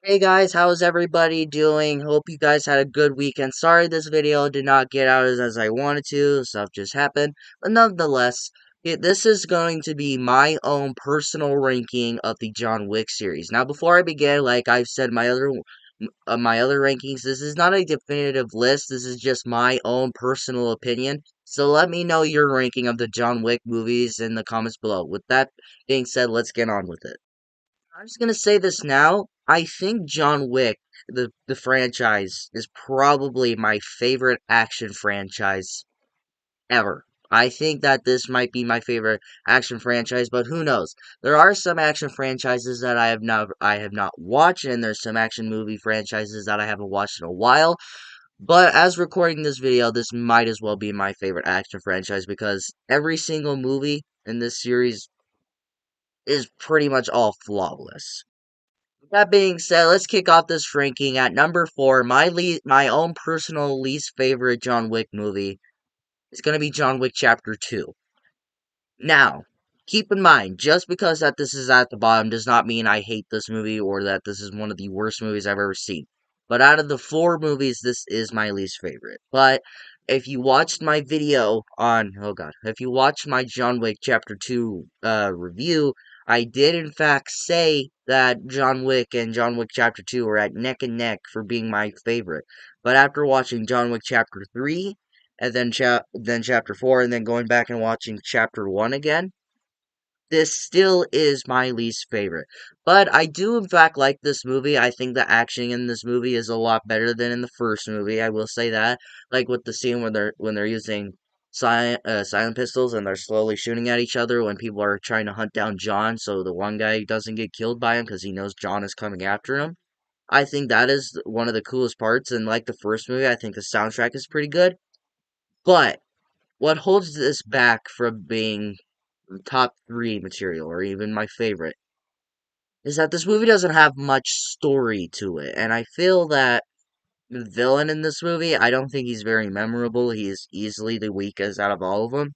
Hey guys, how's everybody doing? Hope you guys had a good weekend. Sorry this video did not get out as I wanted to. Stuff just happened. But nonetheless, this is going to be my own personal ranking of the John Wick series. Now, before I begin, like I've said my other rankings, this is not a definitive list. This is just my own personal opinion. So let me know your ranking of the John Wick movies in the comments below. With that being said, let's get on with it. I'm just gonna say this now. I think John Wick, the franchise, is probably my favorite action franchise ever. I think that this might be my favorite action franchise, but who knows? There are some action franchises that I have not watched, and there's some action movie franchises that I haven't watched in a while. But as recording this video, this might as well be my favorite action franchise because every single movie in this series is pretty much all flawless. That being said, let's kick off this ranking at number four. My own personal least favorite John Wick movie is gonna be John Wick Chapter 2. Now, keep in mind, just because that this is at the bottom does not mean I hate this movie or that this is one of the worst movies I've ever seen. But out of the four movies, this is my least favorite. But if you watched my video on, oh god, if you watched my John Wick Chapter 2 review, I did in fact say that John Wick and John Wick Chapter 2 are at neck and neck for being my favorite. But after watching John Wick Chapter 3, and then chapter 4 and then going back and watching chapter 1 again, this still is my least favorite. But I do in fact like this movie. I think the action in this movie is a lot better than in the first movie. I will say that, like with the scene where they're using silent pistols and they're slowly shooting at each other when people are trying to hunt down John, so the one guy doesn't get killed by him because he knows John is coming after him. I think that is one of the coolest parts, and like the first movie, I think the soundtrack is pretty good. But what holds this back from being top three material, or even my favorite, is that this movie doesn't have much story to it. And I feel that the villain in this movie, I don't think he's very memorable. He is easily the weakest out of all of them.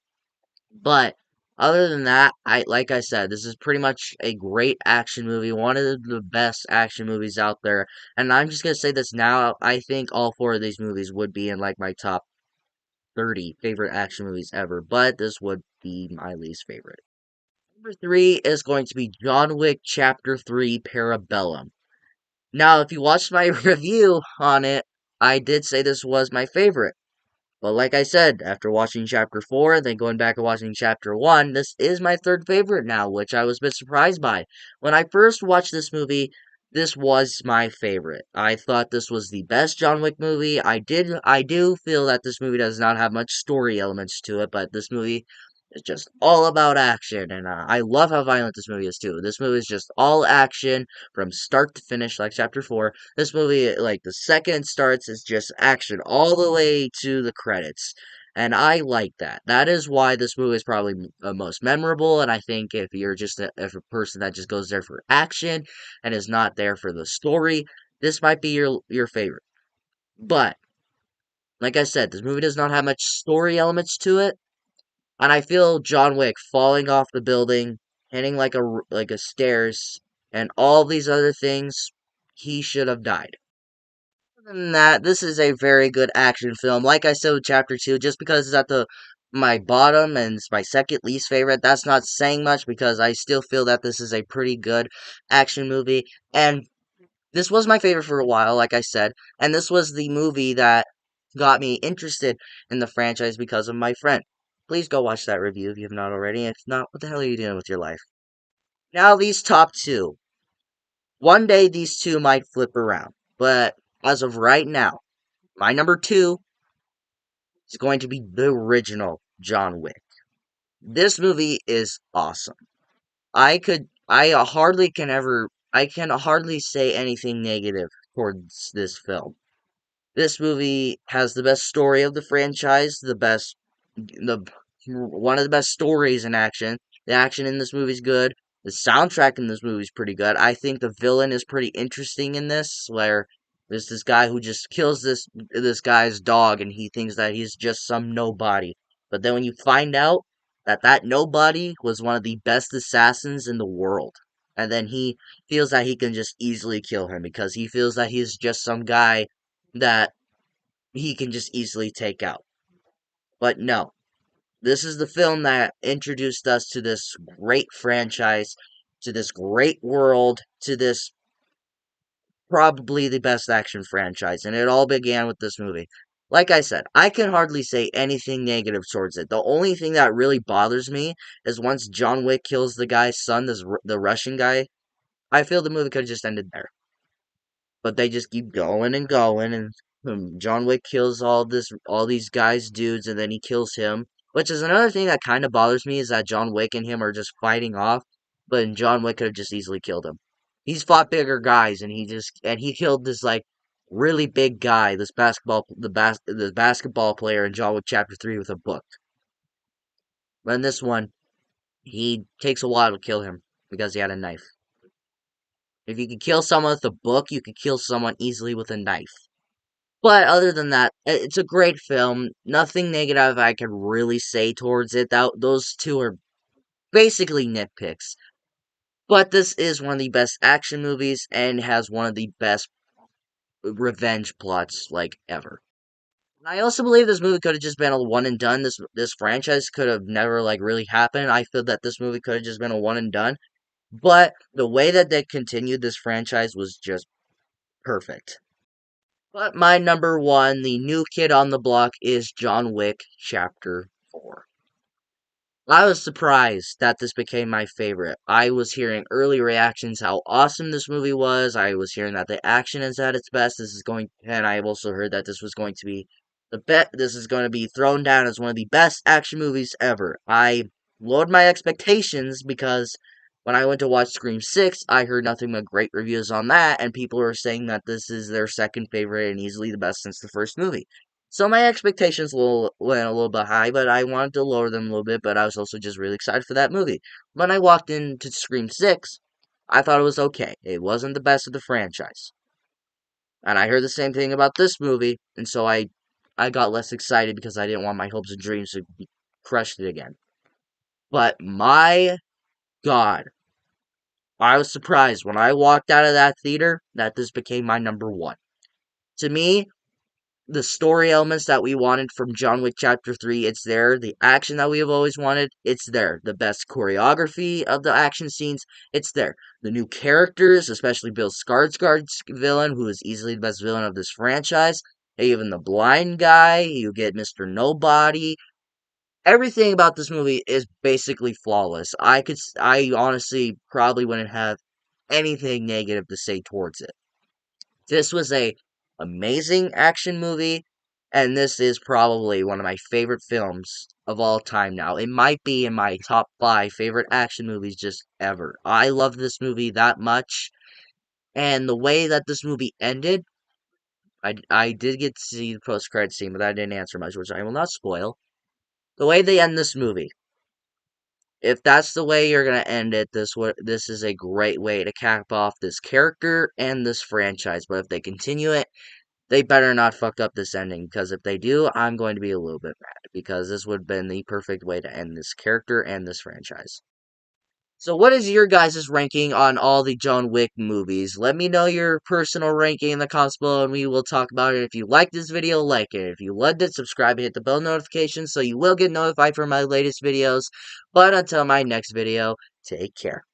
But other than that, like I said, this is pretty much a great action movie, one of the best action movies out there. And I'm just gonna say this now. I think all four of these movies would be in like my top 30 favorite action movies ever, but this would be my least favorite. Number three is going to be John Wick Chapter 3 Parabellum. Now, if you watched my review on it, I did say this was my favorite. But like I said, after watching Chapter 4, then going back and watching Chapter 1, this is my third favorite now, which I was a bit surprised by. When I first watched this movie, this was my favorite. I thought this was the best John Wick movie. I do feel that this movie does not have much story elements to it, but this movie is just all about action, and I love how violent this movie is too. This movie is just all action from start to finish, like Chapter 4. This movie, like the second it starts, is just action all the way to the credits. And I like that. That is why this movie is probably most memorable. And I think if you're just if a person that just goes there for action and is not there for the story, this might be your favorite. But like I said, this movie does not have much story elements to it, and I feel John Wick falling off the building, hitting like a stairs, and all these other things, he should have died. Other than that, this is a very good action film. Like I said with Chapter 2, just because it's at the my bottom and it's my second least favorite, that's not saying much because I still feel that this is a pretty good action movie. And this was my favorite for a while, like I said, and this was the movie that got me interested in the franchise because of my friend. Please go watch that review if you have not already. If not, what the hell are you doing with your life? Now, these top two. One day, these two might flip around, but as of right now, my number two is going to be the original John Wick. This movie is awesome. I can hardly say anything negative towards this film. This movie has the best story of the franchise, the one of the best stories in action. The action in this movie is good. The soundtrack in this movie is pretty good. I think the villain is pretty interesting in this, where there's this guy who just kills this guy's dog, and he thinks that he's just some nobody. But then when you find out that that nobody was one of the best assassins in the world, And then he feels that he can just easily kill him because he feels that he's just some guy that he can just easily take out. But no, this is the film that introduced us to this great franchise, to this great world, to this probably the best action franchise, and it all began with this movie. Like I said, I can hardly say anything negative towards it. The only thing that really bothers me is once John Wick kills the guy's son, the Russian guy. I feel the movie could have just ended there, but they just keep going and going, and John Wick kills all these guys, dudes, and then he kills him. Which is another thing that kind of bothers me is that John Wick and him are just fighting off, but John Wick could have just easily killed him. He's fought bigger guys, and he killed this like really big guy, this the basketball player in John Wick Chapter 3 with a book. But in this one, he takes a while to kill him because he had a knife. If you could kill someone with a book, you could kill someone easily with a knife. But other than that, it's a great film. Nothing negative I can really say towards it. Those two are basically nitpicks. But this is one of the best action movies and has one of the best revenge plots like ever. I also believe this movie could have just been a one and done. This franchise could have never like really happened. I feel that this movie could have just been a one and done. But the way that they continued this franchise was just perfect. But my number one, the new kid on the block, is John Wick Chapter 4. I was surprised that this became my favorite. I was hearing early reactions how awesome this movie was. I was hearing that the action is at its best. And I also heard that this was going to be this is going to be thrown down as one of the best action movies ever. I lowered my expectations because when I went to watch Scream 6, I heard nothing but great reviews on that, and people were saying that this is their second favorite and easily the best since the first movie. So my expectations went a little bit high, but I wanted to lower them a little bit, but I was also just really excited for that movie. When I walked into Scream 6, I thought it was okay. It wasn't the best of the franchise. And I heard the same thing about this movie, and so I got less excited because I didn't want my hopes and dreams to be crushed again. But my God, I was surprised when I walked out of that theater that this became my number one. To me, the story elements that we wanted from John Wick Chapter 3, it's there. The action that we have always wanted, it's there. The best choreography of the action scenes, it's there. The new characters, especially Bill Skarsgård's villain, who is easily the best villain of this franchise. Even the blind guy, you get Mr. Nobody. Everything about this movie is basically flawless. I honestly probably wouldn't have anything negative to say towards it. This was a amazing action movie, and this is probably one of my favorite films of all time now. It might be in my top 5 favorite action movies just ever. I love this movie that much, and the way that this movie ended, I did get to see the post-credit scene, but I didn't answer much, which I will not spoil. The way they end this movie, if that's the way you're gonna end it, this is a great way to cap off this character and this franchise. But if they continue it, they better not fuck up this ending, because if they do, I'm going to be a little bit mad, because this would have been the perfect way to end this character and this franchise. So what is your guys' ranking on all the John Wick movies? Let me know your personal ranking in the comments below, and we will talk about it. If you like this video, like it. If you loved it, subscribe and hit the bell notification so you will get notified for my latest videos. But until my next video, take care.